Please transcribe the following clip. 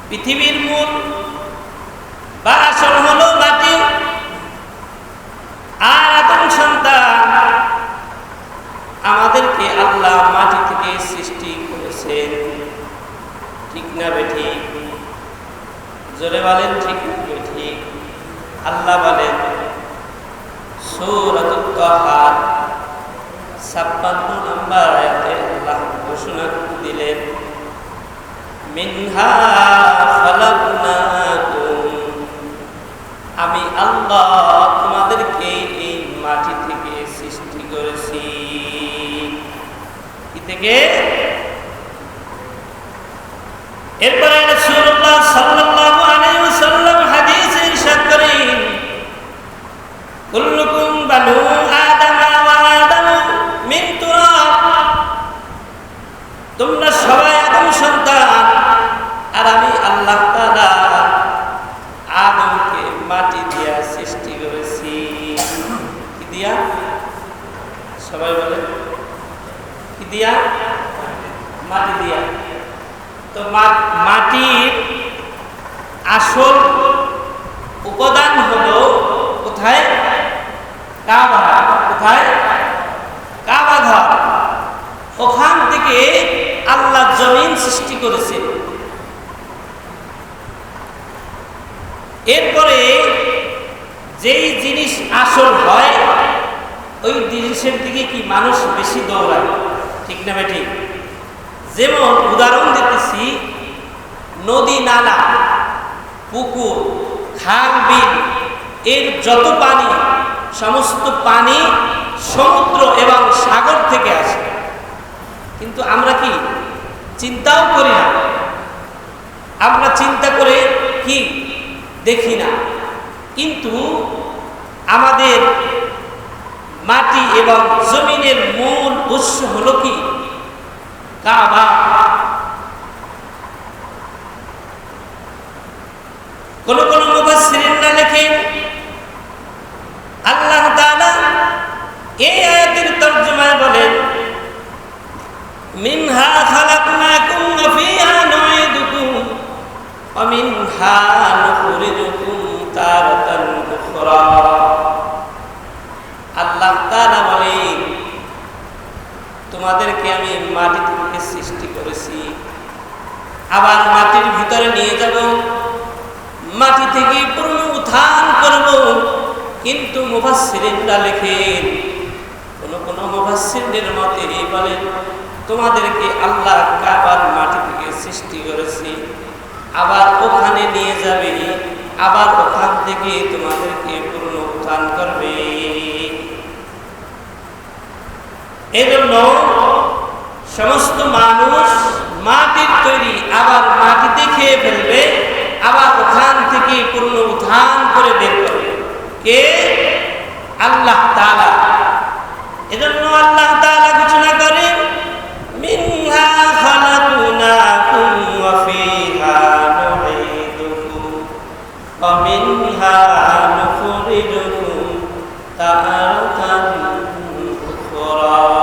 পৃথিবীর মূল বা আসল হলো মাটি। আর আদম সন্তান আমাদেরকে আল্লাহ মাটি থেকে সৃষ্টি করেছেন। ঠিক না বেঠিক? জোরে বলেন ঠিক না বেঠিক? আল্লাহ বলেন সূরাতুত তাহা 56 নম্বর আয়াতে আল্লাহ ঘোষণা দিলেন, মিনহা খালাকনাকুম, আমি আল্লাহ তোমাদেরকে এই মাটি থেকে সৃষ্টি করেছি। কি থেকে? এরপরে রাসূলুল্লাহ সাল্লাল্লাহু আলাইহি ওয়াসাল্লাম হাদিসে ইরশাদ করেন, কুল্লুকুম বানু আদম ওয়া আদম মিন তুরাব, তোমরা সবাই আদম সন্তান, আর আমি আল্লাহ তাআলা আদমকে মাটি দিয়া সৃষ্টি করেছি। কি দিয়া? সবাই বলে কি দিয়া? মাটি দিয়া। তো মাটির আসল উপাদান হলো কোথায়? কাবা। কোথায়? কাবা ঘর। ওখান থেকে আল্লাহ জমিন সৃষ্টি করেছে। এরপরে যেই জিনিস আসল হয় ওই জিনিসের দিকে কি মানুষ বেশি দৌড়ায়? ঠিক না বেঠিক? যেমন উদাহরণ দিতেছি, নদী নালা, পুকুর, খাল বিল, এর যত পানি, সমস্ত পানি সমুদ্র এবং সাগর থেকে আসে। কিন্তু আমরা কি চিন্তাও করি না? আমরা চিন্তা করে কি দেখি না। কিন্তু আমাদের মাটি এবং জমিনের মূল উৎস হলো কি? কাবা। কোন কোন মুফাসসিরিনরা লেখেন, আল্লাহ তাআলা এই আয়াতের তরজমায় বলেন, মিনহা খালাকনাকুম ওয়া ফিহা নুঈদুকুম ওয়া মিনহা নুখরিজুকুম তারাতান উখরা। আল্লাহ তাআলা বলেন, তোমাদেরকে আমি মাটি থেকে সৃষ্টি করেছি, আবার মাটির ভিতরে নিয়ে যাব, মাটি থেকে পুনঃ উত্থান করব। কিন্তু মুফাসসিরিনরা লেখেন, কোন মুফাসসিরদের মতে বলেন, তোমাদেরকে আল্লাহ কাবার মাটি থেকে সৃষ্টি করেছি, আবার ওখানে নিয়ে যাবে, আবার ওখান থেকে তোমাদেরকে পুনঃ উত্থান করবে। এজন্য সমস্ত মানুষ মাটির তৈরি, আবার মাটিতে খেয়ে ফেলবে, আবার ওখান থেকে পুনঃ উত্থান করে বের করবে কে? আল্লাহ তাআলা। এজন্য আল্লাহ তাআলা ঘোষণা করেন, মিনহা খালাকনাকুম ওয়া ফিহা নুঈদুকুম ওয়া মিনহা নুখরিজুকুম তারাতান উখরা।